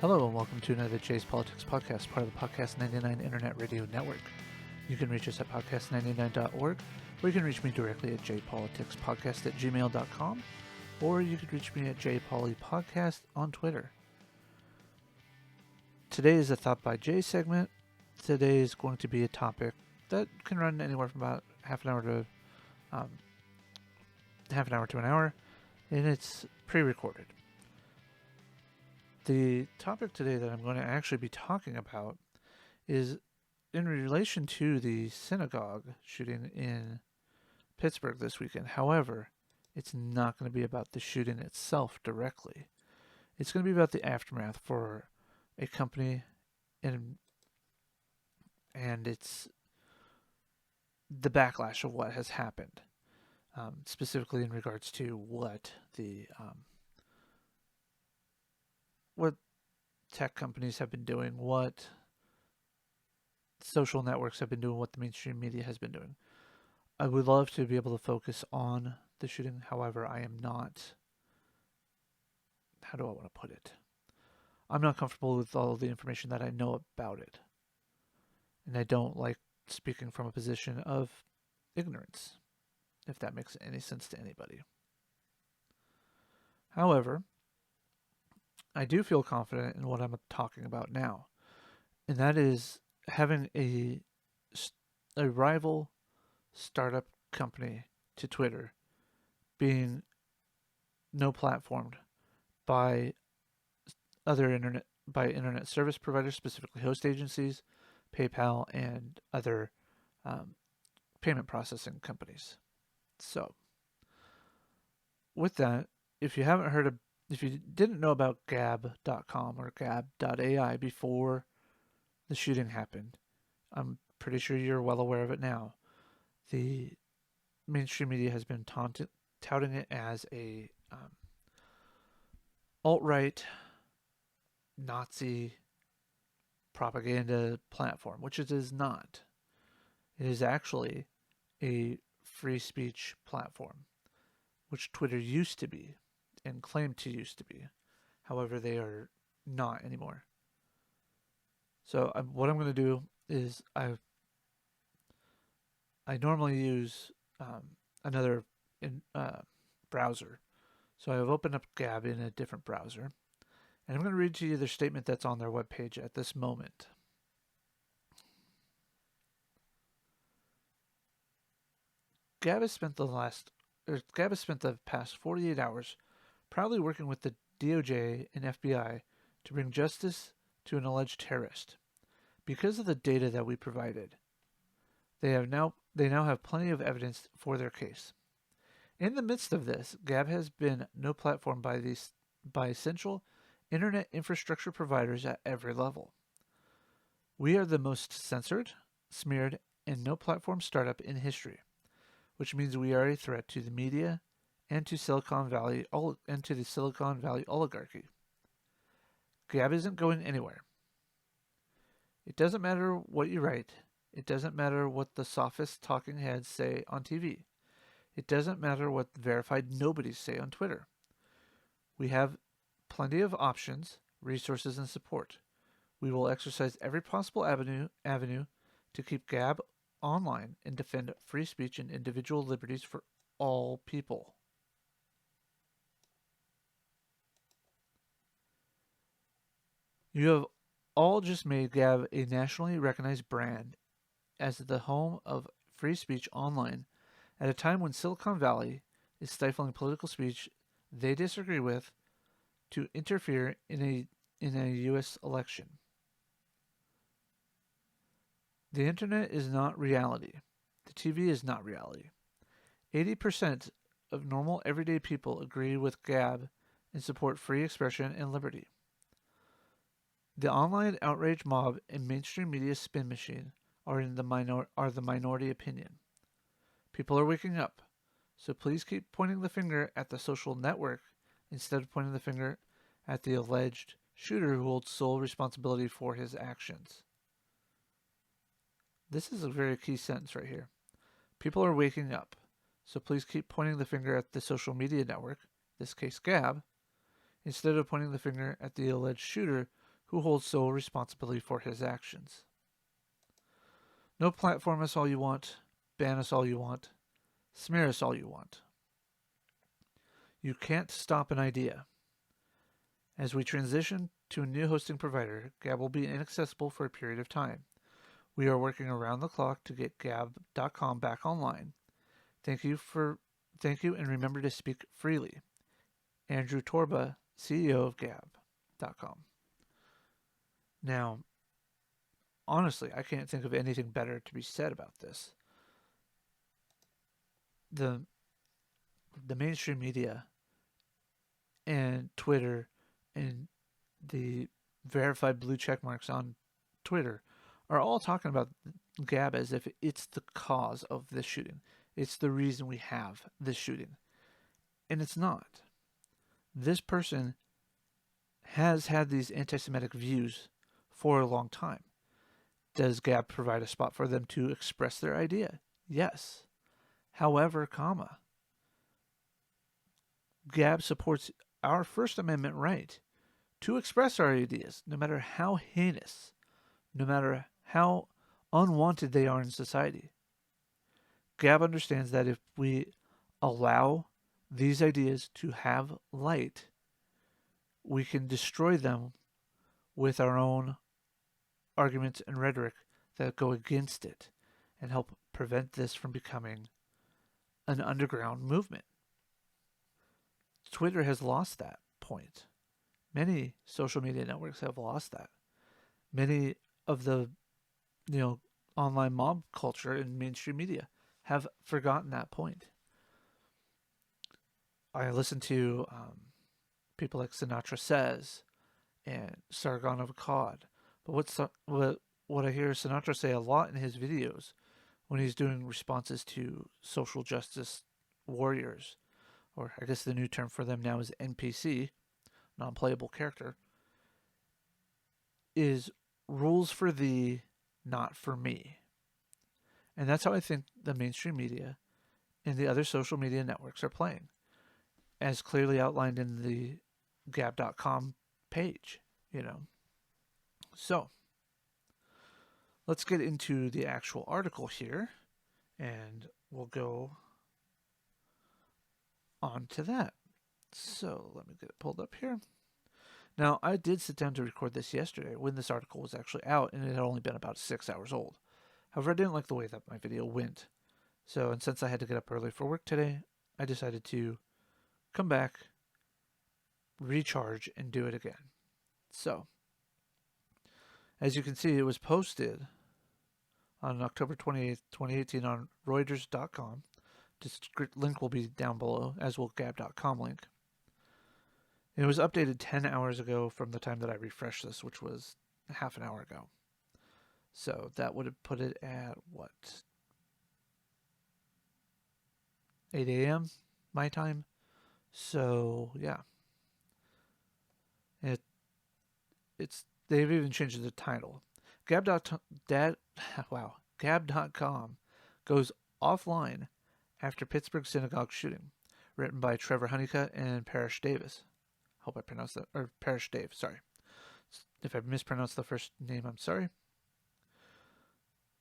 Hello and welcome to another J's Politics Podcast, part of the Podcast 99 Internet Radio Network. You can reach us at podcast99.org, or you can reach me directly at jpoliticspodcast@gmail.com, or you can reach me at jpoliticspodcast on Twitter. Today is a Thought by Jay segment. Today is going to be a topic that can run anywhere from about half an hour to an hour, and it's pre-recorded. The topic today that I'm going to actually be talking about is in relation to the synagogue shooting in Pittsburgh this weekend. However, it's not going to be about the shooting itself directly. It's going to be about the aftermath for a company and it's the backlash of what has happened, specifically in regards to what tech companies have been doing, what social networks have been doing, what the mainstream media has been doing. I would love to be able to focus on the shooting. However, I am not, how do I want to put it? I'm not comfortable with all of the information that I know about it. And I don't like speaking from a position of ignorance, if that makes any sense to anybody. However, I do feel confident in what I'm talking about now, and that is having a rival startup company to Twitter being no platformed by internet service providers, specifically host agencies, PayPal, and other payment processing companies. So, with that, if you didn't know about Gab.com or Gab.ai before the shooting happened, I'm pretty sure you're well aware of it now. The mainstream media has been touting it as a alt-right Nazi propaganda platform, which it is not. It is actually a free speech platform, which Twitter used to be and claimed to used to be. However, they are not anymore. So what I'm going to do is I normally use another browser. So I've opened up Gab in a different browser. And I'm going to read to you the statement that's on their webpage at this moment. Gab has spent the past 48 hours proudly working with the DOJ and FBI to bring justice to an alleged terrorist. Because of the data that we provided, they now have plenty of evidence for their case. In the midst of this, Gab has been no platform by essential internet infrastructure providers at every level. We are the most censored, smeared, and no platform startup in history, which means we are a threat to the media and to the Silicon Valley oligarchy. Gab isn't going anywhere. It doesn't matter what you write. It doesn't matter what the sophist talking heads say on TV. It doesn't matter what verified nobodies say on Twitter. We have plenty of options, resources, and support. We will exercise every possible avenue to keep Gab online and defend free speech and individual liberties for all people. You have all just made Gab a nationally recognized brand as the home of free speech online at a time when Silicon Valley is stifling political speech they disagree with to interfere in a U.S. election. The internet is not reality. The TV is not reality. 80% of normal everyday people agree with Gab and support free expression and liberty. The online outrage mob and mainstream media spin machine are the minority opinion. People are waking up, so please keep pointing the finger at the social network instead of pointing the finger at the alleged shooter who holds sole responsibility for his actions. This is a very key sentence right here. People are waking up, so please keep pointing the finger at the social media network, in this case Gab, instead of pointing the finger at the alleged shooter who holds sole responsibility for his actions. No platform us all you want, ban us all you want, smear us all you want. You can't stop an idea. As we transition to a new hosting provider, Gab will be inaccessible for a period of time. We are working around the clock to get Gab.com back online. Thank you and remember to speak freely. Andrew Torba, CEO of Gab.com. Now, honestly, I can't think of anything better to be said about this. The mainstream media and Twitter and the verified blue check marks on Twitter are all talking about Gab as if it's the cause of this shooting. It's the reason we have this shooting. And it's not. This person has had these anti-Semitic views for a long time. Does Gab provide a spot for them to express their idea? Yes. However, Gab supports our First Amendment right to express our ideas, no matter how heinous, no matter how unwanted they are in society. Gab understands that if we allow these ideas to have light, we can destroy them with our own arguments and rhetoric that go against it and help prevent this from becoming an underground movement. Twitter has lost that point. Many social media networks have lost that. Many of the, online mob culture in mainstream media have forgotten that point. I listen to people like Sinatra Says and Sargon of Akkad. But what I hear Sinatra say a lot in his videos when he's doing responses to social justice warriors, or I guess the new term for them now is NPC, non-playable character, is rules for thee, not for me. And that's how I think the mainstream media and the other social media networks are playing, as clearly outlined in the Gab.com page, So, let's get into the actual article here, and we'll go on to that. So, let me get it pulled up here. Now, I did sit down to record this yesterday when this article was actually out, and it had only been about 6 hours old. However, I didn't like the way that my video went. So, and since I had to get up early for work today, I decided to come back, recharge, and do it again. So, as you can see, it was posted on October 28th, 2018 on Reuters.com. The link will be down below, as will Gab.com link. It was updated 10 hours ago from the time that I refreshed this, which was half an hour ago. So that would have put it at, 8 a.m. my time. So, yeah. They've even changed the title. Gab.com goes offline after Pittsburgh synagogue shooting. Written by Trevor Honeycutt and Parrish Davis. Hope I pronounced that. Or Parrish Dave, sorry. If I mispronounced the first name, I'm sorry.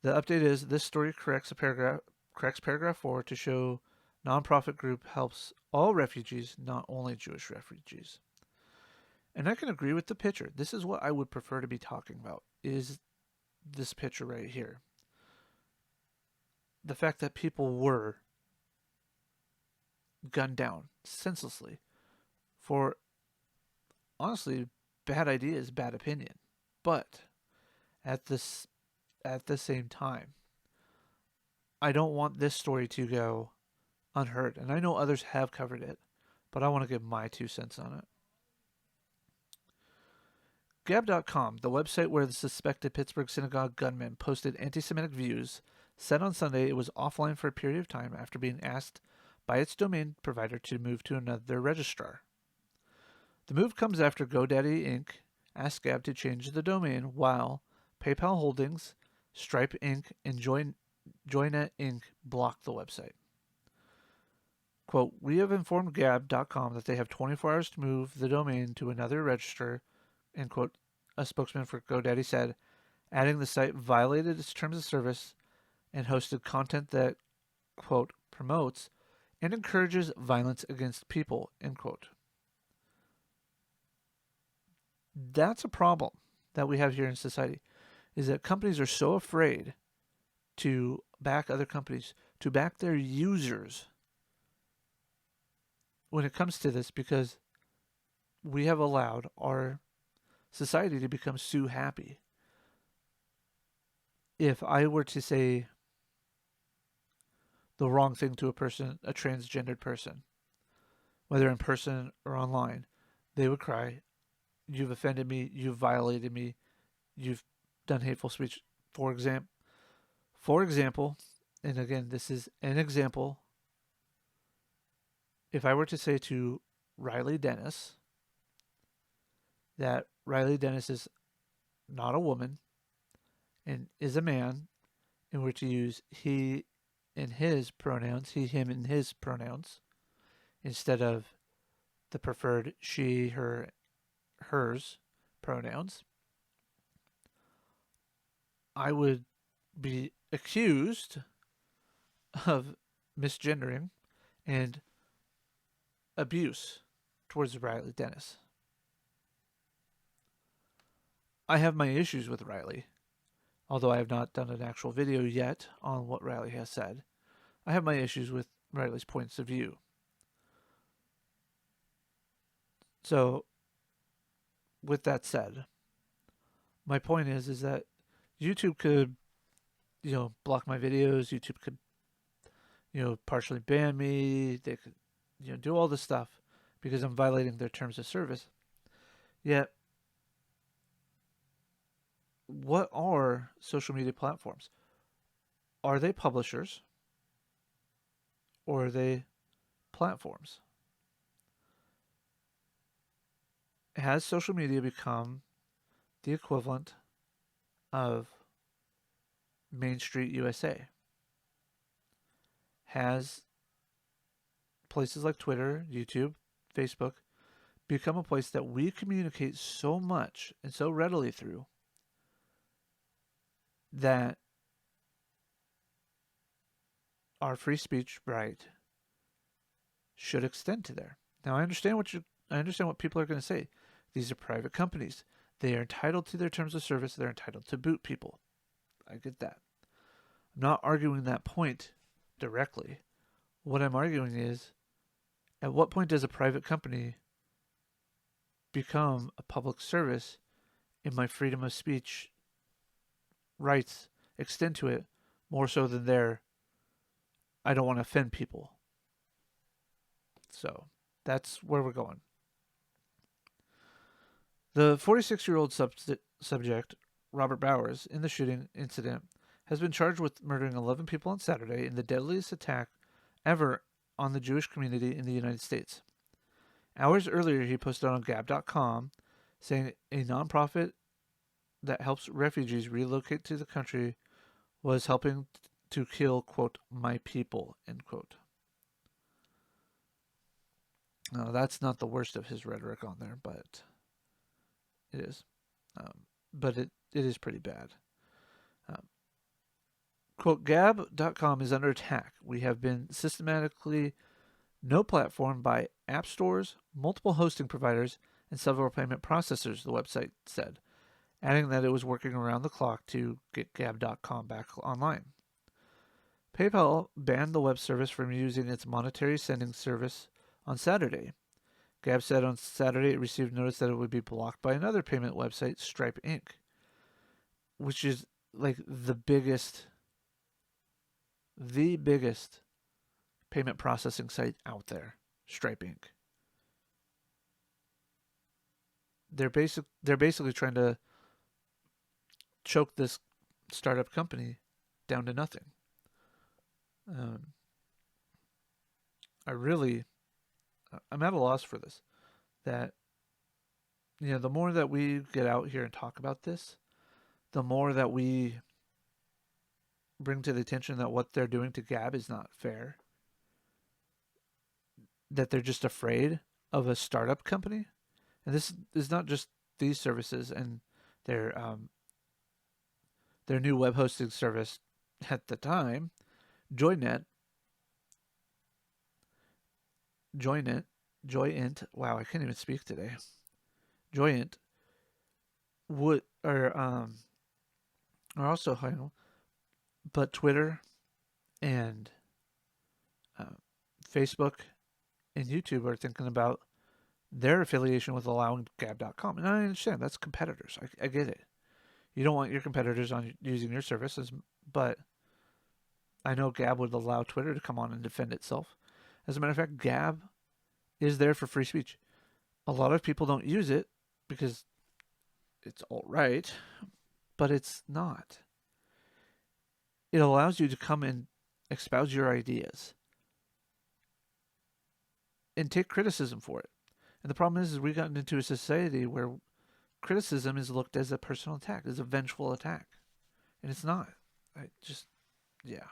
The update is this story corrects paragraph 4 to show nonprofit group helps all refugees, not only Jewish refugees. And I can agree with the picture. This is what I would prefer to be talking about, is this picture right here. The fact that people were gunned down senselessly for, honestly, bad ideas, bad opinion. But at the same time, I don't want this story to go unheard. And I know others have covered it, but I want to give my 2 cents on it. Gab.com, the website where the suspected Pittsburgh synagogue gunman posted anti-Semitic views, said on Sunday it was offline for a period of time after being asked by its domain provider to move to another registrar. The move comes after GoDaddy Inc. asked Gab to change the domain, while PayPal Holdings, Stripe Inc., and Joinet Inc. blocked the website. Quote, we have informed Gab.com that they have 24 hours to move the domain to another registrar, end quote, a spokesman for GoDaddy said, adding the site violated its terms of service and hosted content that, quote, promotes and encourages violence against people, end quote. That's a problem that we have here in society, is that companies are so afraid to back other companies, to back their users when it comes to this, because we have allowed our society to become sue happy. If I were to say the wrong thing to a person, a transgendered person, whether in person or online, they would cry, "You've offended me, you've violated me, you've done hateful speech." For example, and again, this is an example, if I were to say to Riley Dennis that Riley Dennis is not a woman and is a man, and were to use he and his pronouns, he, him, and his pronouns, instead of the preferred she, her, hers pronouns, I would be accused of misgendering and abuse towards Riley Dennis. I have my issues with Riley, although I have not done an actual video yet on what Riley has said. I have my issues with Riley's points of view. So, with that said, my point is that YouTube could, block my videos. YouTube could, partially ban me. They could, do all this stuff because I'm violating their terms of service. Yet, what are social media platforms? Are they publishers or are they platforms? Has social media become the equivalent of Main Street USA? Has places like Twitter, YouTube, Facebook become a place that we communicate so much and so readily through that our free speech right should extend to there? Now, I understand what people are going to say. These are private companies. They are entitled to their terms of service. They're entitled to boot people. I get that. I'm not arguing that point directly. What I'm arguing is, at what point does a private company become a public service and my freedom of speech rights extend to it more so than I don't want to offend people? So that's where we're going. The 46-year-old subject, Robert Bowers, in the shooting incident, has been charged with murdering 11 people on Saturday in the deadliest attack ever on the Jewish community in the United States. Hours earlier, he posted on Gab.com saying a nonprofit that helps refugees relocate to the country was helping to kill, quote, my people, end quote. Now, that's not the worst of his rhetoric on there, but it is. But it is pretty bad. Quote, Gab.com is under attack. We have been systematically no platform by app stores, multiple hosting providers, and several payment processors, the website said, adding that it was working around the clock to get Gab.com back online. PayPal banned the web service from using its monetary sending service on Saturday. Gab said on Saturday it received notice that it would be blocked by another payment website, Stripe Inc., which is like the biggest payment processing site out there, Stripe Inc. They're basically trying to choke this startup company down to nothing. I'm at a loss for this. That, the more that we get out here and talk about this, the more that we bring to the attention that what they're doing to Gab is not fair. That they're just afraid of a startup company. And this is not just these services and their their new web hosting service at the time, Joynet, Joynet, Joyent. Wow, I can't even speak today. Joyent would are also high, but Twitter and uh, Facebook and YouTube are thinking about their affiliation with allowing Gab.com. And I understand that's competitors. I get it. You don't want your competitors on using your services, but I know Gab would allow Twitter to come on and defend itself. As a matter of fact, Gab is there for free speech. A lot of people don't use it because it's alt right, but it's not. It allows you to come and espouse your ideas and take criticism for it. And the problem is we've gotten into a society where criticism is looked as a personal attack, as a vengeful attack. And it's not. I just, yeah.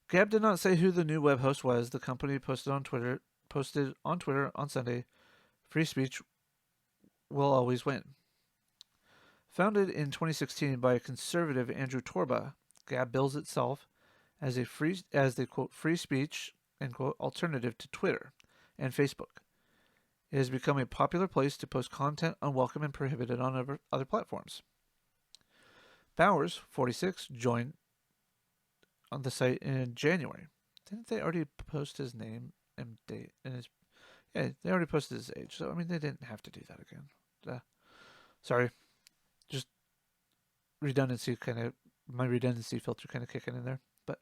Gab did not say who the new web host was. The company posted on Twitter on Sunday, free speech will always win. Founded in 2016 by conservative Andrew Torba, Gab bills itself as the quote free speech end quote alternative to Twitter and Facebook. It has become a popular place to post content unwelcome and prohibited on other platforms. Bowers, 46, joined on the site in January. Didn't they already post his name and date and his? Yeah, they already posted his age, so I mean they didn't have to do that again. Sorry, just redundancy my redundancy filter kind of kicking in there. But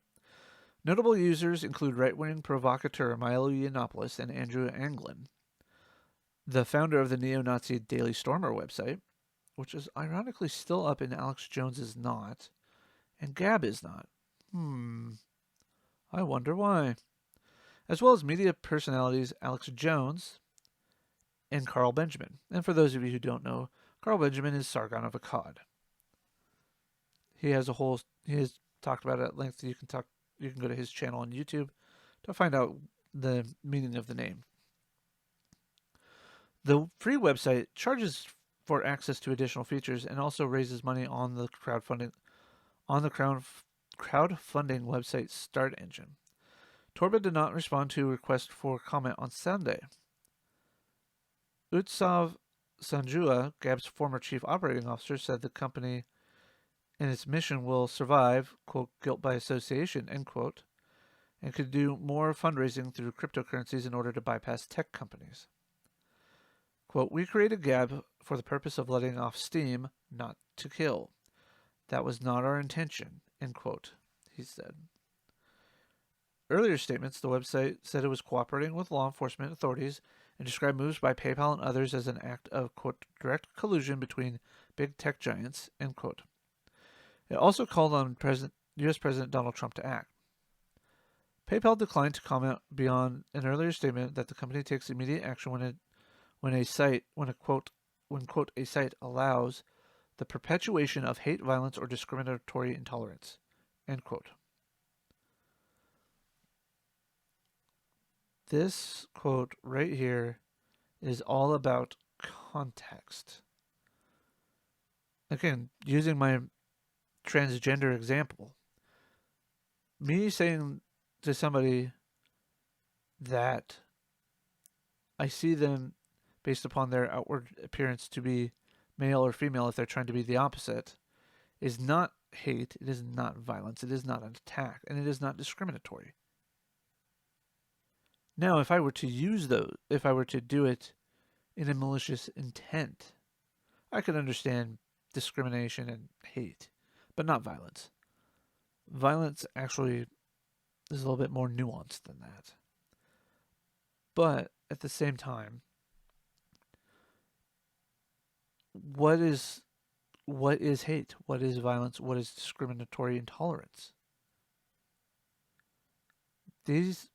notable users include right-wing provocateur Milo Yiannopoulos and Andrew Anglin, the founder of the neo-Nazi Daily Stormer website, which is ironically still up and Alex Jones is not, and Gab is not. I wonder why. As well as media personalities Alex Jones and Carl Benjamin. And for those of you who don't know, Carl Benjamin is Sargon of Akkad. He has talked about it at length. You can go to his channel on YouTube to find out the meaning of the name. The free website charges for access to additional features and also raises money on the crowdfunding website Start Engine. Torba did not respond to a request for comment on Sunday. Utsav Sanjua, Gab's former chief operating officer, said the company and its mission will survive, quote, guilt by association, end quote, and could do more fundraising through cryptocurrencies in order to bypass tech companies. Quote, we created Gab for the purpose of letting off steam, not to kill. That was not our intention, end quote, he said. Earlier statements, the website said it was cooperating with law enforcement authorities and described moves by PayPal and others as an act of, quote, direct collusion between big tech giants, end quote. It also called on U.S. President Donald Trump to act. PayPal declined to comment beyond an earlier statement that the company takes immediate action when a site allows the perpetuation of hate, violence, or discriminatory intolerance, end quote. This quote right here is all about context. Again, using my transgender example, me saying to somebody that I see them based upon their outward appearance to be male or female if they're trying to be the opposite is not hate, it is not violence, it is not an attack, and it is not discriminatory. Now, if I were to do it in a malicious intent, I could understand discrimination and hate, but not violence. Violence actually is a little bit more nuanced than that. But at the same time, what is hate? What is violence? What is discriminatory intolerance? These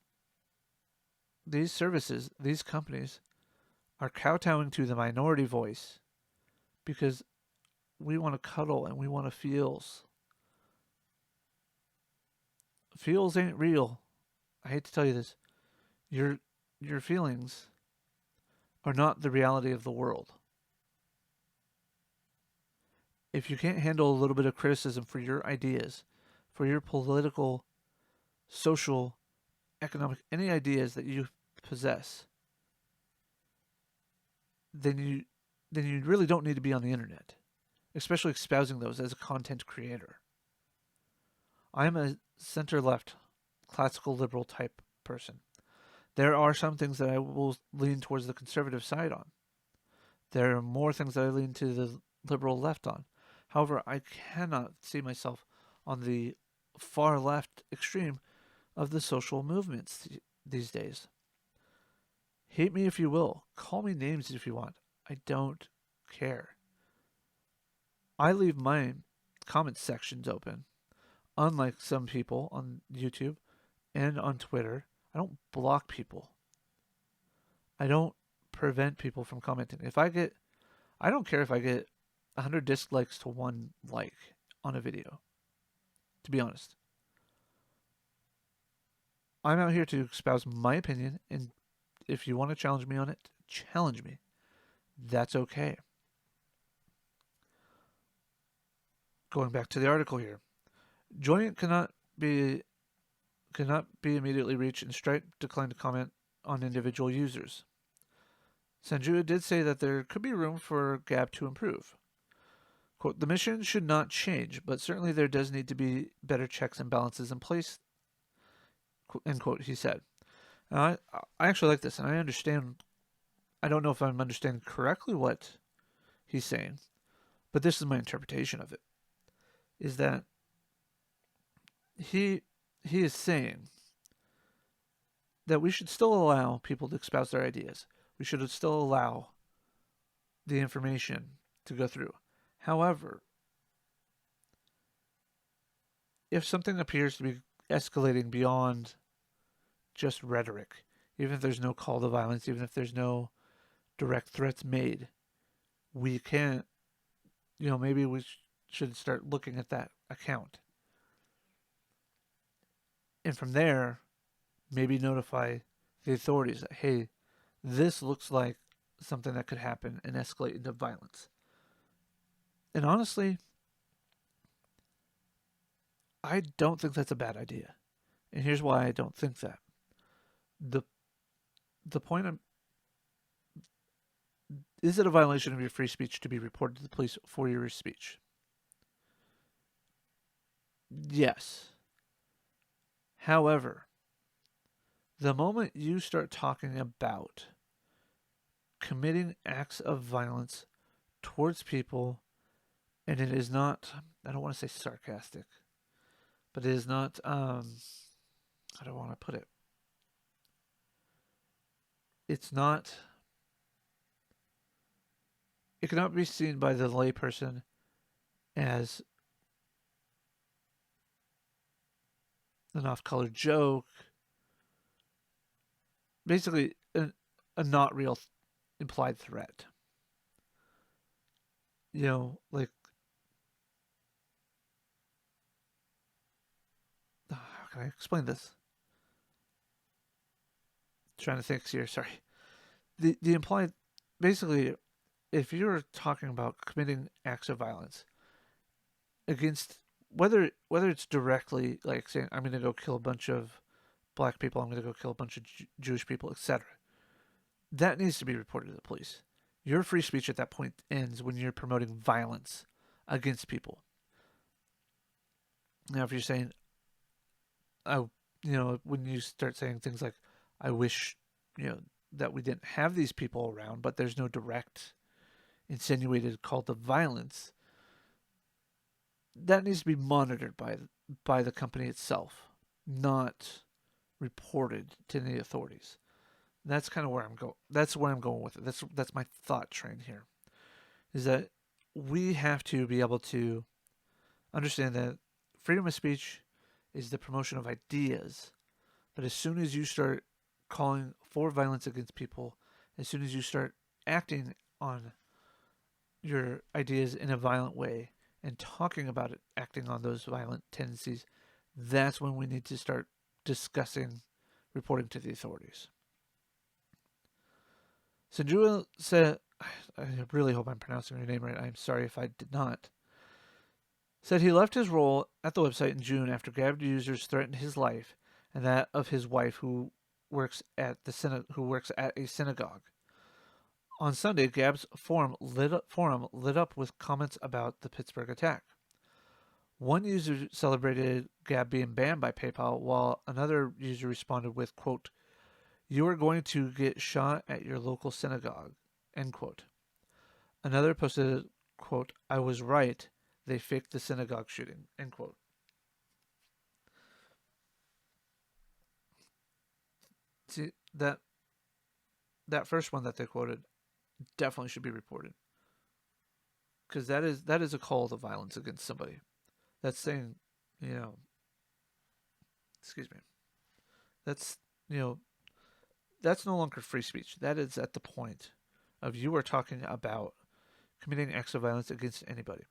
services, these companies, are kowtowing to the minority voice because we want to cuddle and we want to feels. Feels ain't real. I hate to tell you this. Your feelings are not the reality of the world. If you can't handle a little bit of criticism for your ideas, for your political, social, economic, any ideas that you possess, then you really don't need to be on the internet, especially espousing those as a content creator. I'm a center left, classical liberal type person. There are some things that I will lean towards the conservative side on. There are more things that I lean to the liberal left on. However, I cannot see myself on the far left extreme of the social movements these days. Hate me if you will. Call me names if you want. I don't care. I leave my comment sections open. Unlike some people on YouTube and on Twitter, I don't block people. I don't prevent people from commenting. I don't care if I get 100 dislikes to one like on a video, to be honest. I'm out here to espouse my opinion, and if you want to challenge me on it, challenge me. That's okay. Going back to the article here. Joint cannot be immediately reached, and Stripe declined to comment on individual users. Sanjua did say that there could be room for Gab to improve. Quote, the mission should not change, but certainly there does need to be better checks and balances in place, end quote, he said. Now, I actually like this, and I understand. I don't know if I'm understanding correctly what he's saying, but this is my interpretation of it. Is that he is saying that we should still allow people to espouse their ideas. We should still allow the information to go through. However, if something appears to be escalating beyond just rhetoric, even if there's no call to violence, even if there's no direct threats made, we can't, maybe we should start looking at that account. And from there, maybe notify the authorities that, hey, this looks like something that could happen and escalate into violence. And honestly, I don't think that's a bad idea. And here's why I don't think that. The point is it a violation of your free speech to be reported to the police for your speech? Yes. However, the moment you start talking about committing acts of violence towards people, and it is not, I don't want to say sarcastic, but it is not, how do I want to put it? It cannot be seen by the layperson as an off-color joke, basically a not real implied threat. Like, how can I explain this? Trying to think here, sorry. The implied, basically, if you're talking about committing acts of violence against, whether it's directly like saying, I'm going to go kill a bunch of black people, I'm going to go kill a bunch of Jewish people, etc., that needs to be reported to the police. Your free speech at that point ends when you're promoting violence against people. Now, if you're saying, when you start saying things like, I wish, that we didn't have these people around, but there's no direct insinuated call to violence, that needs to be monitored by the company itself, not reported to the authorities. That's kind of where I'm going. That's where I'm going with it. That's my thought train here. Is that we have to be able to understand that freedom of speech is the promotion of ideas, but as soon as you start calling for violence against people, as soon as you start acting on your ideas in a violent way and talking about it, acting on those violent tendencies, that's when we need to start discussing reporting to the authorities. Sanjua said, I really hope I'm pronouncing your name right. I'm sorry if I did not. said he left his role at the website in June after Gab users threatened his life and that of his wife, who works at a synagogue. On Sunday, Gab's forum lit up with comments about the Pittsburgh attack. One user celebrated Gab being banned by PayPal, while another user responded with, quote, "You are going to get shot at your local synagogue," end quote. Another posted, quote, "I was right. They faked the synagogue shooting," end quote. See, that first one that they quoted definitely should be reported, because that is a call to violence against somebody. That's saying, you know, excuse me. That's you know, that's no longer free speech. That is at the point of you are talking about committing acts of violence against anybody.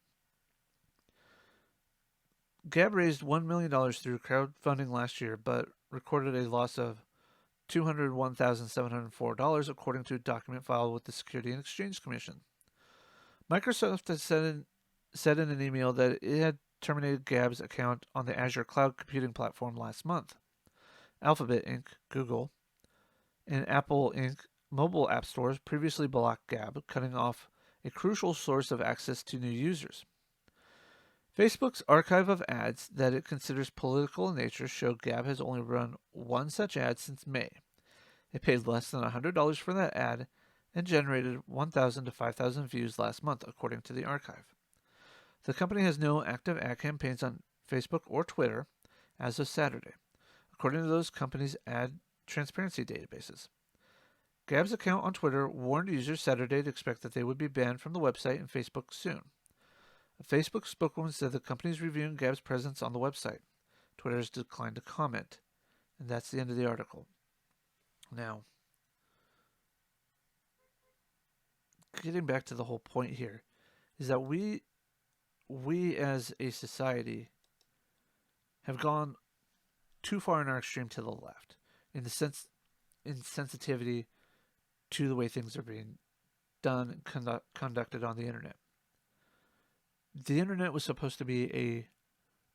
Gab raised $1 million through crowdfunding last year, but recorded a loss of $201,704, according to a document filed with the Security and Exchange Commission. Microsoft has said in an email that it had terminated Gab's account on the Azure cloud computing platform last month. Alphabet Inc., Google, and Apple Inc. mobile app stores previously blocked Gab, cutting off a crucial source of access to new users. Facebook's archive of ads that it considers political in nature show Gab has only run one such ad since May. It paid less than $100 for that ad and generated 1,000 to 5,000 views last month, according to the archive. The company has no active ad campaigns on Facebook or Twitter as of Saturday, according to those companies' ad transparency databases. Gab's account on Twitter warned users Saturday to expect that they would be banned from the website and Facebook soon. A Facebook spokeswoman said the company is reviewing Gab's presence on the website. Twitter has declined to comment. And that's the end of the article. Now, getting back to the whole point here, is that we as a society have gone too far in our extreme to the left in the sense insensitivity to the way things are being done and conducted on the internet. The internet was supposed to be a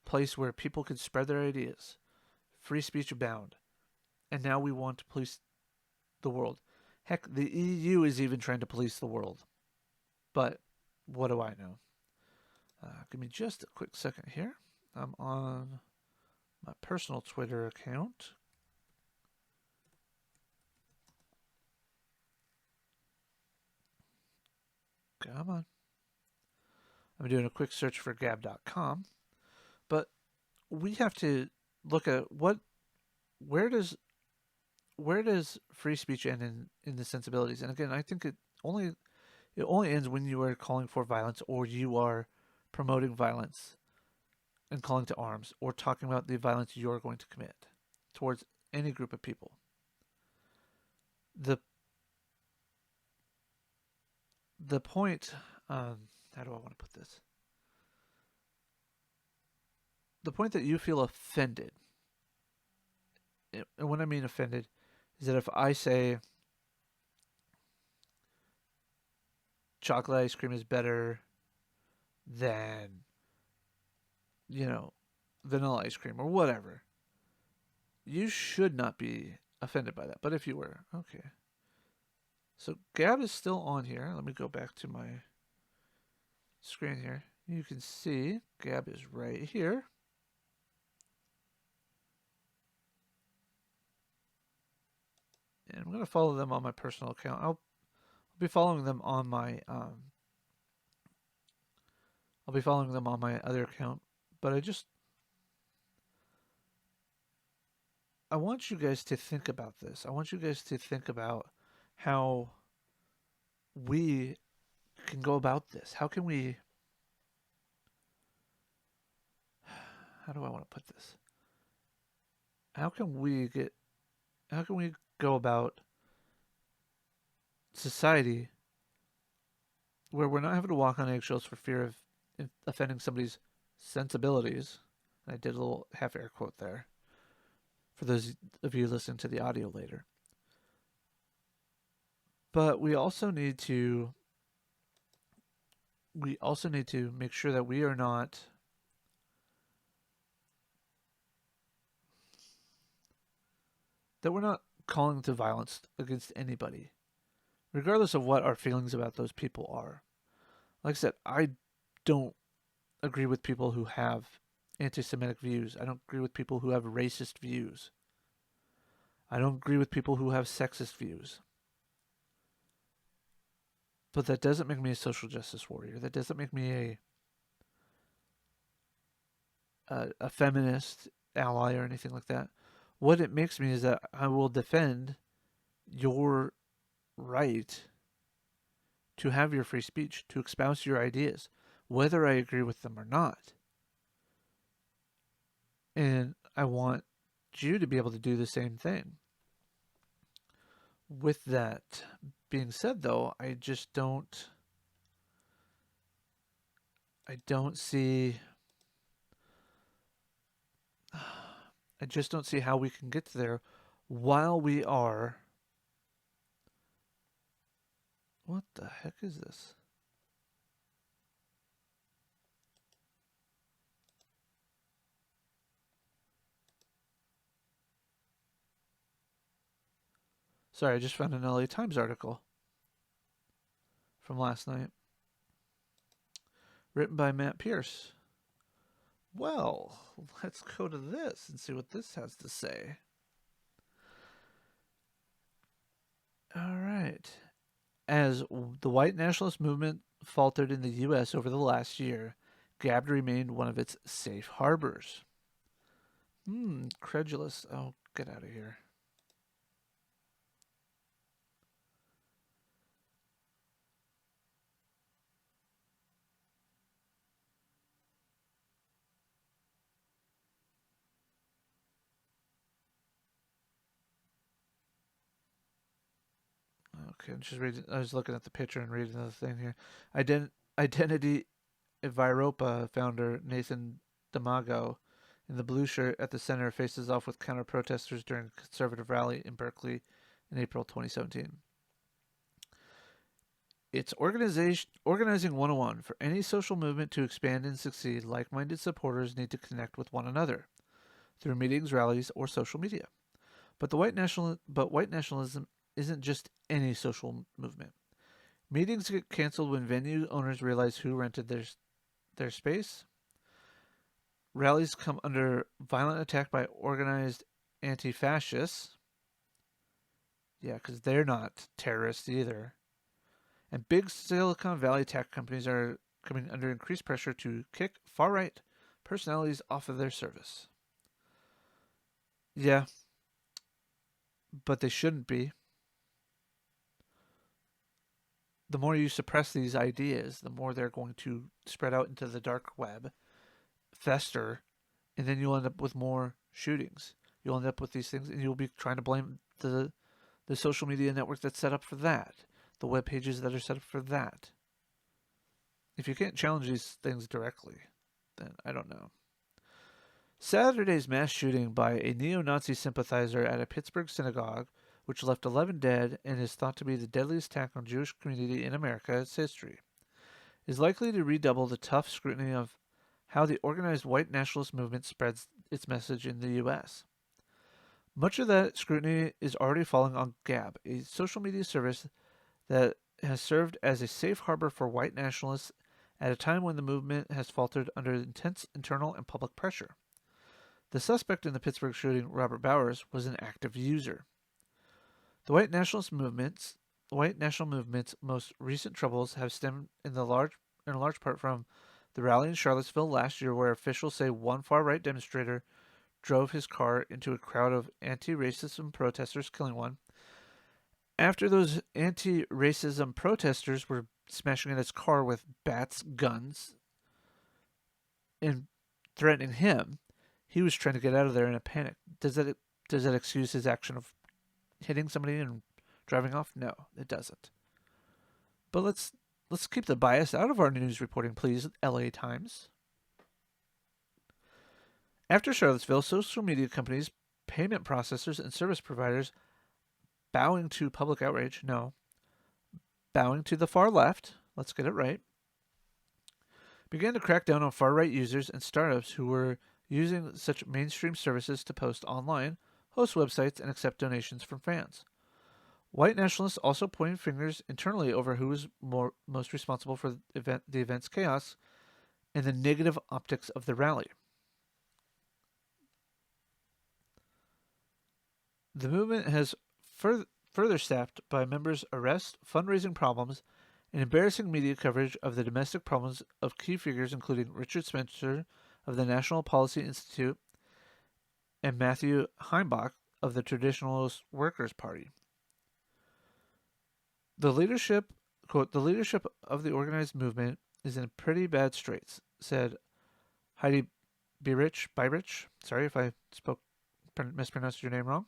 place where people could spread their ideas, free speech abound, and now we want to police the world. Heck, the EU is even trying to police the world. But what do I know? Give me just a quick second here. I'm on my personal Twitter account. Come on. I'm doing a quick search for gab.com. But we have to look at where does free speech end in the sensibilities? And again, I think it only ends when you are calling for violence or you are promoting violence and calling to arms or talking about the violence you're going to commit towards any group of people. The point, how do I want to put this? The point that you feel offended, and when I mean offended, is that if I say chocolate ice cream is better than, vanilla ice cream or whatever, you should not be offended by that. But if you were, okay. So Gab is still on here. Let me go back to my screen here. You can see Gab is right here. And I'm going to follow them on my personal account. I'll be following them on my other account, but I want you guys to think about this. I want you guys to think about how we can go about this. How do I want to put this? How can we go about society where we're not having to walk on eggshells for fear of offending somebody's sensibilities? And I did a little half air quote there for those of you listening to the audio later. But we also need to make sure that we are not that we're not calling to violence against anybody, regardless of what our feelings about those people are. Like I said, I don't agree with people who have anti Semitic views. I don't agree with people who have racist views. I don't agree with people who have sexist views. But that doesn't make me a social justice warrior. That doesn't make me a feminist ally or anything like that. What it makes me is that I will defend your right to have your free speech, to espouse your ideas, whether I agree with them or not. And I want you to be able to do the same thing. With that being said, though, I don't see, I just don't see how we can get there while we are. What the heck is this? Sorry, I just found an LA Times article from last night, written by Matt Pierce. Well, let's go to this and see what this has to say. All right. As the white nationalist movement faltered in the U.S. over the last year, Gab remained one of its safe harbors. Credulous. Oh, get out of here. Okay, I'm just reading. I was looking at the picture and reading the thing here. Identity Viropa founder Nathan Damago in the blue shirt at the center faces off with counter protesters during a conservative rally in Berkeley in April 2017. It's organizing 101. For any social movement to expand and succeed, like-minded supporters need to connect with one another through meetings, rallies, or social media. But white nationalism isn't just any social movement. Meetings get canceled when venue owners realize who rented their space. Rallies come under violent attack by organized anti-fascists. Yeah, because they're not terrorists either. And big Silicon Valley tech companies are coming under increased pressure to kick far-right personalities off of their service. Yeah, but they shouldn't be. The more you suppress these ideas, the more they're going to spread out into the dark web, fester, and then you'll end up with more shootings. You'll end up with these things, and you'll be trying to blame the social media network that's set up for that, the web pages that are set up for that. If you can't challenge these things directly, then I don't know. Saturday's mass shooting by a neo-Nazi sympathizer at a Pittsburgh synagogue, which left 11 dead and is thought to be the deadliest attack on Jewish community in America's history, is likely to redouble the tough scrutiny of how the organized white nationalist movement spreads its message in the U.S. Much of that scrutiny is already falling on Gab, a social media service that has served as a safe harbor for white nationalists at a time when the movement has faltered under intense internal and public pressure. The suspect in the Pittsburgh shooting, Robert Bowers, was an active user. The white national movement's most recent troubles have stemmed in large part from the rally in Charlottesville last year, where officials say one far-right demonstrator drove his car into a crowd of anti-racism protesters, killing one. After those anti-racism protesters were smashing at his car with bats, guns, and threatening him, he was trying to get out of there in a panic. Does that excuse his action of hitting somebody and driving off? No, it doesn't. But let's keep the bias out of our news reporting, please, LA Times. After Charlottesville, social media companies, payment processors, and service providers bowing to public outrage, no, bowing to the far left, let's get it right, began to crack down on far right users and startups who were using such mainstream services to post online, host websites, and accept donations from fans. White nationalists also pointed fingers internally over who was most responsible for the event's chaos and the negative optics of the rally. The movement has further staffed by members' arrests, fundraising problems, and embarrassing media coverage of the domestic problems of key figures including Richard Spencer of the National Policy Institute and Matthew Heimbach of the Traditionalist Workers' Party. The leadership, quote, the leadership of the organized movement is in pretty bad straits, said Heidi Byrich, sorry if I mispronounced your name wrong,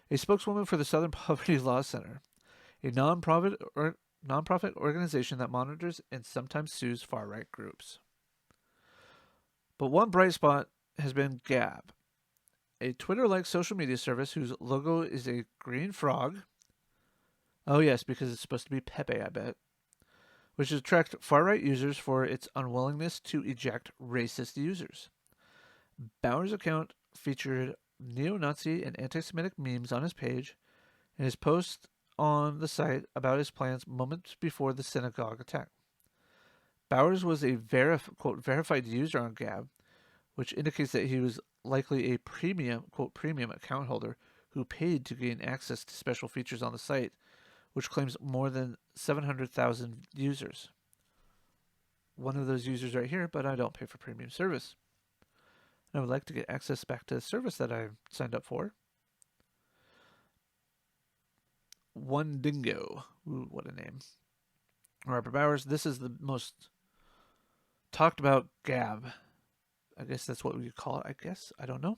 a spokeswoman for the Southern Poverty Law Center, a nonprofit organization that monitors and sometimes sues far-right groups. But one bright spot has been Gab, a Twitter-like social media service whose logo is a green frog. Oh yes, because it's supposed to be Pepe, I bet. Which has attracted far-right users for its unwillingness to eject racist users. Bauer's account featured neo-Nazi and anti-Semitic memes on his page, and his post on the site about his plans moments before the synagogue attack. Bowers was a verified user on Gab, which indicates that he was likely a premium account holder who paid to gain access to special features on the site, which claims more than 700,000 users. One of those users right here, but I don't pay for premium service. I would like to get access back to the service that I signed up for. One Dingo. Ooh, what a name. Robert Bowers, this is the most talked about Gab. I guess that's what we call it, I don't know.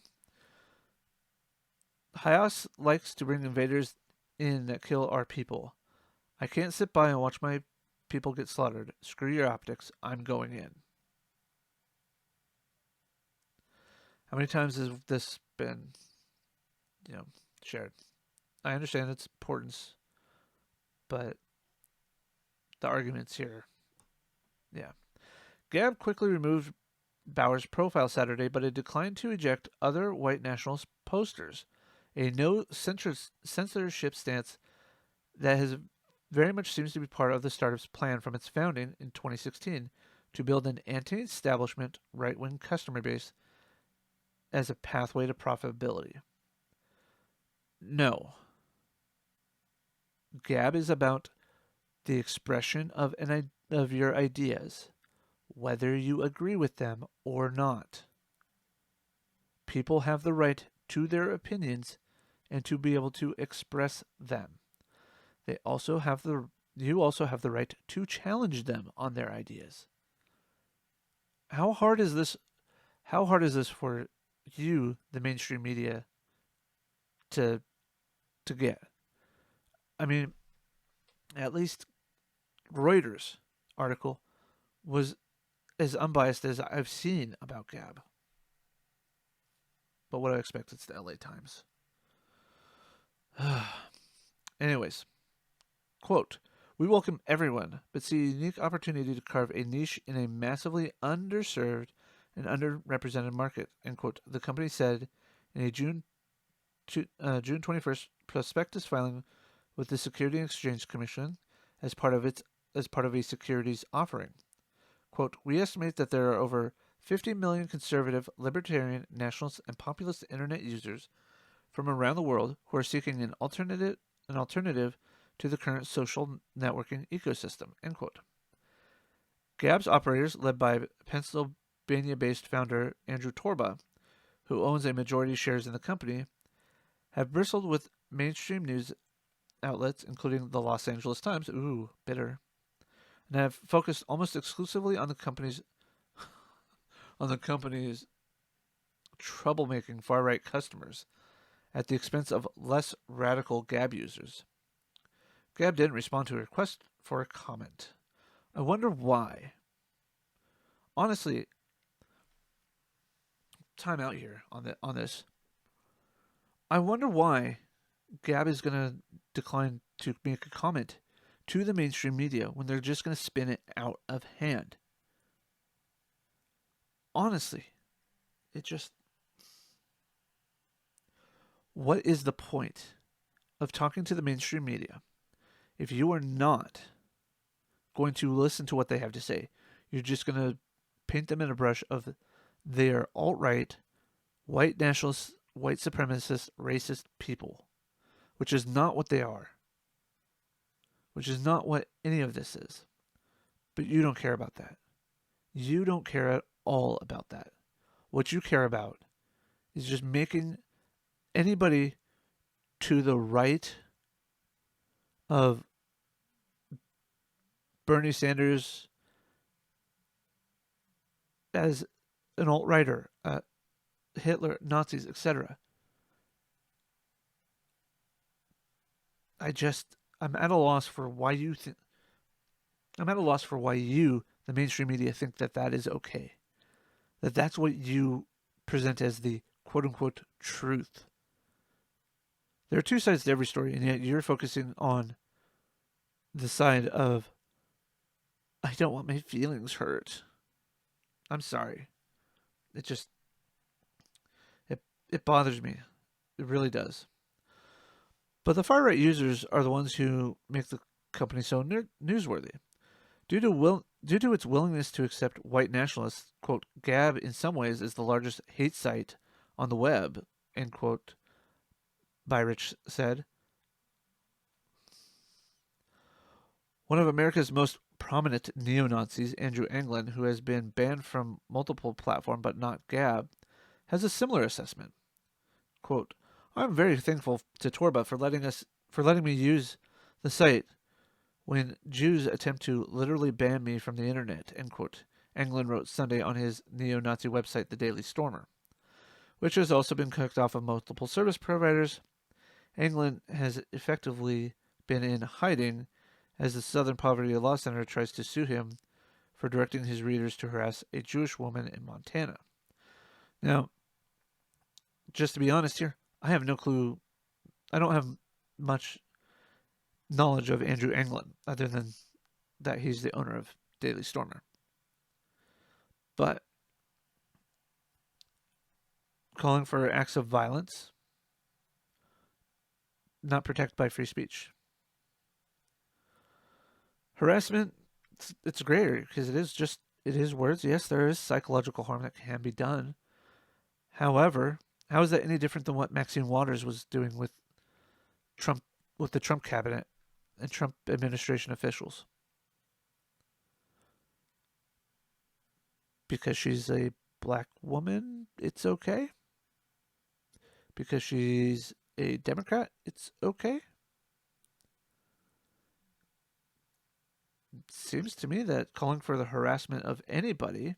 Hayas likes to bring invaders in that kill our people. I can't sit by and watch my people get slaughtered. Screw your optics. I'm going in. How many times has this been, shared? I understand its importance, but the arguments here, yeah. Gab quickly removed Bauer's profile Saturday, but it declined to eject other white nationalist posters, a no censorship stance that has very much seems to be part of the startup's plan from its founding in 2016 to build an anti-establishment right-wing customer base as a pathway to profitability. No. Gab is about the expression of your ideas, whether you agree with them or not. People have the right to their opinions and to be able to express them. You also have the right to challenge them on their ideas. How hard is this for you, the mainstream media, to get? I mean, at least Reuters article was as unbiased as I've seen about Gab. But what do I expect? It's the LA Times. Anyways, quote, we welcome everyone, but see a unique opportunity to carve a niche in a massively underserved and underrepresented market, end quote. The company said in a June 21st prospectus filing with the Securities and Exchange Commission as part of a securities offering. Quote, we estimate that there are over 50 million conservative, libertarian, nationalist, and populist internet users from around the world who are seeking an alternative to the current social networking ecosystem, end quote. Gab's operators, led by Pennsylvania-based founder Andrew Torba, who owns a majority shares in the company, have bristled with mainstream news outlets, including the Los Angeles Times, ooh, bitter, and have focused almost exclusively on the company's troublemaking far-right customers at the expense of less radical Gab users. Gab didn't respond to a request for a comment. I wonder why. Honestly, time out here on this. I wonder why Gab is going to decline to make a comment to the mainstream media when they're just going to spin it out of hand. Honestly, it just... What is the point of talking to the mainstream media if you are not going to listen to what they have to say? You're just going to paint them in a brush of they're alt-right, white nationalists, white supremacist, racist people, which is not what they are, which is not what any of this is. But you don't care about that. You don't care at all about that. What you care about is just making anybody to the right of Bernie Sanders as an alt-righter, Hitler, Nazis, etc. I'm at a loss for why you think. I'm at a loss for why you, the mainstream media, think that that is okay. That that's what you present as the quote-unquote truth. There are two sides to every story, and yet you're focusing on the side of, I don't want my feelings hurt. I'm sorry. It just, it bothers me. It really does. But the far-right users are the ones who make the company so newsworthy. Due to its willingness to accept white nationalists, quote, Gab in some ways is the largest hate site on the web, end quote, Byrich said. One of America's most prominent neo-Nazis, Andrew Anglin, who has been banned from multiple platforms but not Gab, has a similar assessment. Quote, I'm very thankful to Torba for letting me use the site when Jews attempt to literally ban me from the internet, end quote, Anglin wrote Sunday on his neo-Nazi website, The Daily Stormer, which has also been kicked off of multiple service providers. Anglin has effectively been in hiding as the Southern Poverty Law Center tries to sue him for directing his readers to harass a Jewish woman in Montana. Now, just to be honest here, I have no clue. I don't have much knowledge of Andrew Anglin other than that he's the owner of Daily Stormer. But calling for acts of violence, not protected by free speech. Harassment, it's a gray area because it is words. Yes, there is psychological harm that can be done. However, how is that any different than what Maxine Waters was doing with Trump, with the Trump cabinet and Trump administration officials? Because she's a black woman, it's okay. Because she's a Democrat, it's okay. It seems to me that calling for the harassment of anybody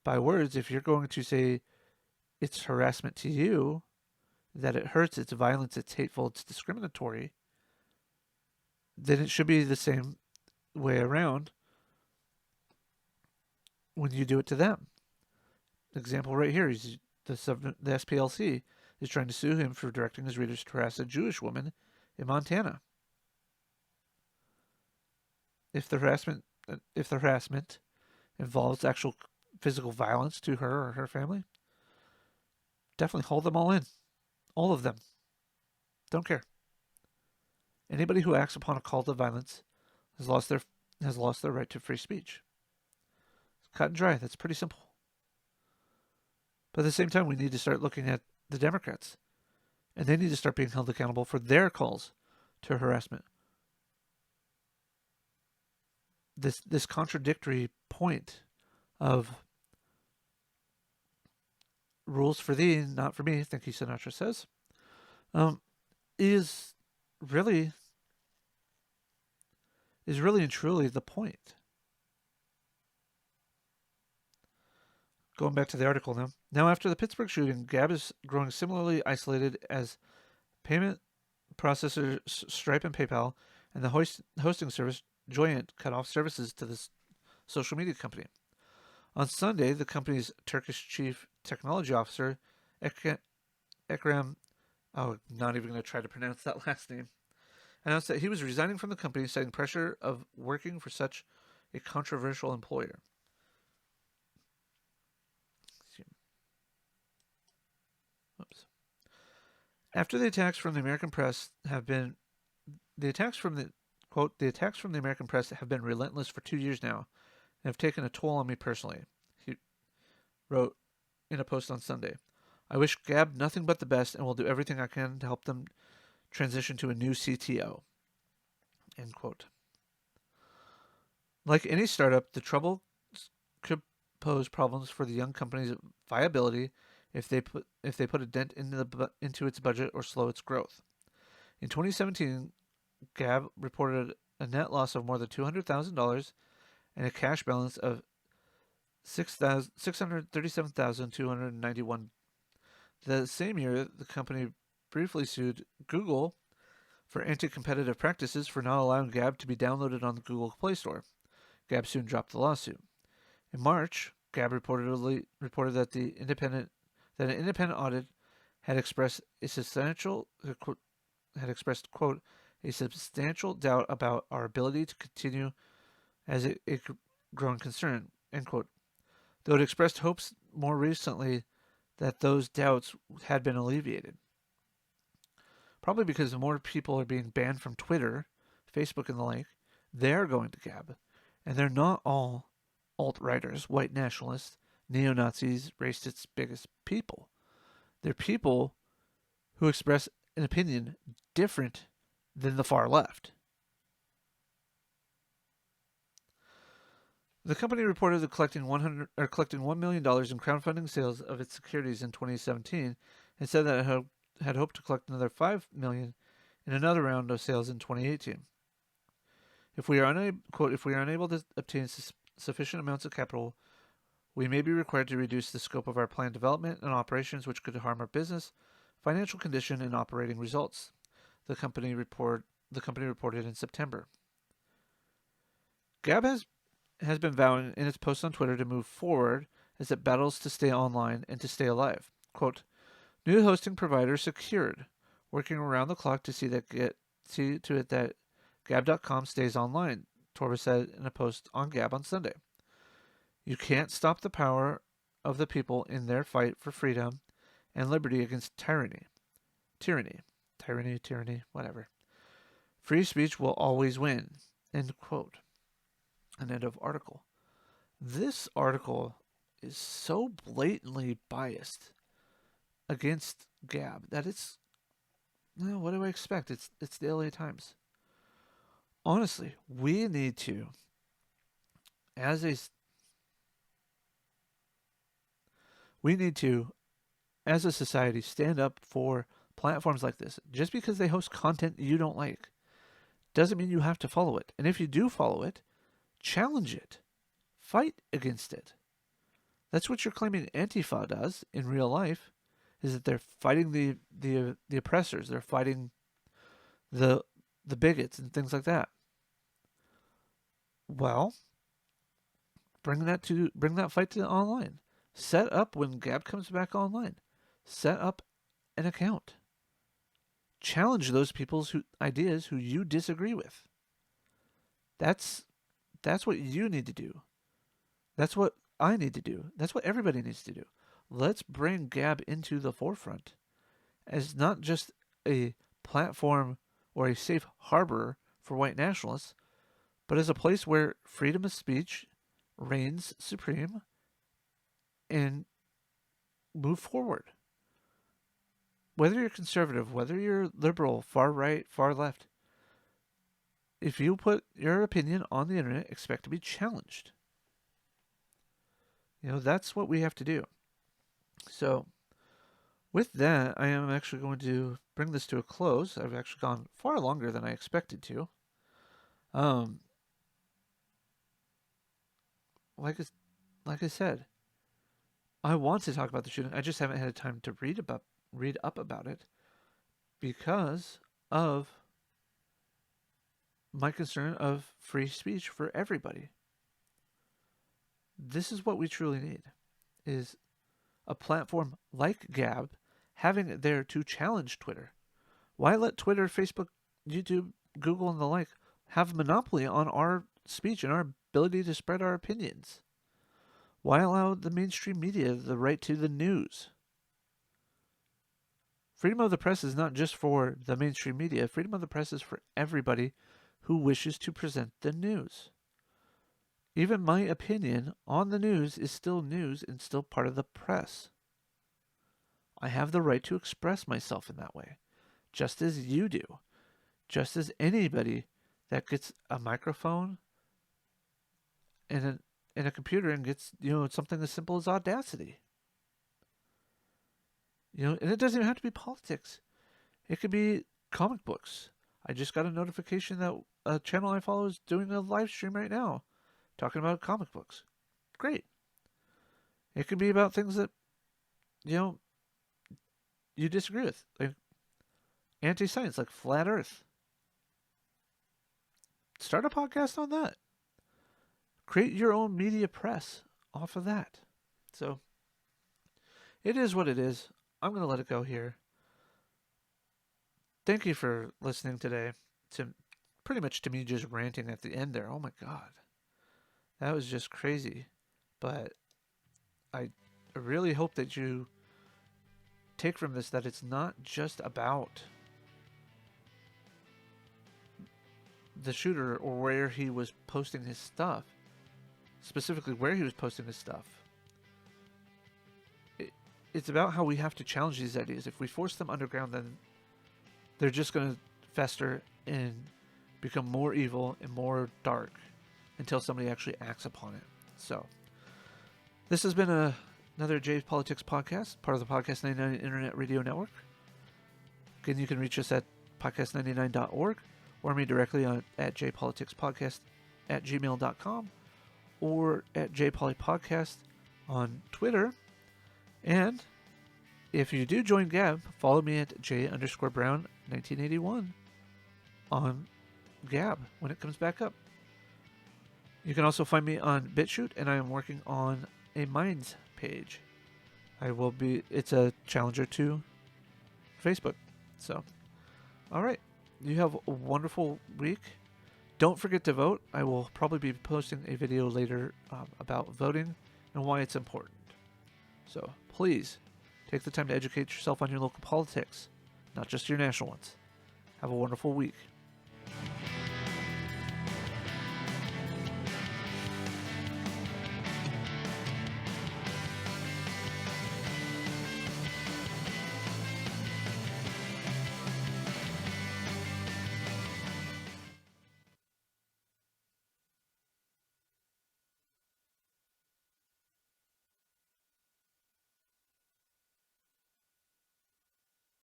by words, if you're going to say it's harassment to you, that it hurts, it's violence, it's hateful, it's discriminatory, then it should be the same way around when you do it to them. Example right here is the SPLC is trying to sue him for directing his readers to harass a Jewish woman in Montana. If the harassment involves actual physical violence to her or her family, definitely hold them all in. All of them. Don't care. Anybody who acts upon a call to violence has lost their right to free speech. It's cut and dry. That's pretty simple. But at the same time, we need to start looking at the Democrats. And they need to start being held accountable for their calls to harassment. This contradictory point of rules for thee, not for me, I think Sinatra says, is really and truly the point. Going back to the article now. Now, after the Pittsburgh shooting, Gab is growing similarly isolated as payment processors Stripe and PayPal and the hosting service Joyent cut off services to this social media company. On Sunday, the company's Turkish chief technology officer, Ekrem, not even going to try to pronounce that last name, announced that he was resigning from the company, citing pressure of working for such a controversial employer. Oops. After the attacks from the American press have been the attacks from the quote the attacks from the American press have been relentless for 2 years now and have taken a toll on me personally. He wrote in a post on Sunday. I wish Gab nothing but the best and will do everything I can to help them transition to a new CTO. End quote. Like any startup, the trouble could pose problems for the young company's viability if they put a dent into its budget or slow its growth. In 2017, Gab reported a net loss of more than $200,000 and a cash balance of $637,291. The same year, the company briefly sued Google for anti-competitive practices for not allowing Gab to be downloaded on the Google Play Store. Gab soon dropped the lawsuit. In March, Gab reported that an independent audit had expressed quote a substantial doubt about our ability to continue as a growing concern, end quote. Though it expressed hopes more recently that those doubts had been alleviated. Probably because more people are being banned from Twitter, Facebook, and the like, they're going to Gab. And they're not all alt-righters, white nationalists, neo-Nazis, racists, biggest people. They're people who express an opinion different than the far left. The company reported collecting $1 million in crowdfunding sales of its securities in 2017 and said that it had hoped to collect another $5 million in another round of sales in 2018. If we are unable to obtain sufficient amounts of capital, we may be required to reduce the scope of our planned development and operations, which could harm our business, financial condition, and operating results. The company reported in September. Gab has been vowing in its posts on Twitter to move forward as it battles to stay online and to stay alive. Quote, new hosting provider secured, working around the clock to see to it that Gab.com stays online, Torba said in a post on Gab on Sunday. You can't stop the power of the people in their fight for freedom and liberty against tyranny, whatever. Free speech will always win, end quote. An end of article. This article is so blatantly biased against Gab that it's, what do I expect? It's the LA Times. Honestly, we need to, as a society, stand up for platforms like this. Just because they host content you don't like doesn't mean you have to follow it. And if you do follow it, challenge it. Fight against it. That's what you're claiming Antifa does in real life, is that they're fighting the oppressors. They're fighting the bigots and things like that. Well, bring that fight to online. Set up when Gab comes back online. Set up an account. Challenge those people's ideas who you disagree with. That's what you need to do. That's what I need to do. That's what everybody needs to do. Let's bring Gab into the forefront as not just a platform or a safe harbor for white nationalists, but as a place where freedom of speech reigns supreme and move forward. Whether you're conservative, whether you're liberal, far right, far left, if you put your opinion on the internet, expect to be challenged. That's what we have to do. So, with that, I am actually going to bring this to a close. I've actually gone far longer than I expected to. Like I said, I want to talk about the shooting. I just haven't had time to read up about it because of my concern of free speech for everybody. This is what we truly need, is a platform like Gab having it there to challenge Twitter. Why let Twitter, Facebook, YouTube, Google, and the like have a monopoly on our speech and our ability to spread our opinions? Why allow the mainstream media the right to the news? Freedom of the press is not just for the mainstream media. Freedom of the press is for everybody who wishes to present the news. Even my opinion on the news is still news and still part of the press. I have the right to express myself in that way, just as you do, just as anybody that gets a microphone and a computer and gets, something as simple as Audacity. And it doesn't even have to be politics. It could be comic books. I just got a notification that a channel I follow is doing a live stream right now talking about comic books. Great. It could be about things that, you disagree with, like anti-science, like flat Earth. Start a podcast on that. Create your own media press off of that. So, it is what it is. I'm going to let it go here. Thank you for listening today to pretty much to me just ranting at the end there. Oh my God. That was just crazy. But I really hope that you take from this that it's not just about the shooter or where he was posting his stuff. Specifically where he was posting his stuff. It's about how we have to challenge these ideas. If we force them underground, then they're just going to fester and become more evil and more dark until somebody actually acts upon it. So, this has been another J's Politics podcast, part of the Podcast 99 Internet Radio Network. Again, you can reach us at podcast99.org or me directly at jpoliticspodcast at gmail.com or at jpolipodcast on Twitter. And if you do join Gab, follow me at j_brown1981 on Gab when it comes back up. You can also find me on Bitchute, and I am working on a Minds page. It's a challenger to Facebook. So, all right. You have a wonderful week. Don't forget to vote. I will probably be posting a video later about voting and why it's important. So, please take the time to educate yourself on your local politics, not just your national ones. Have a wonderful week.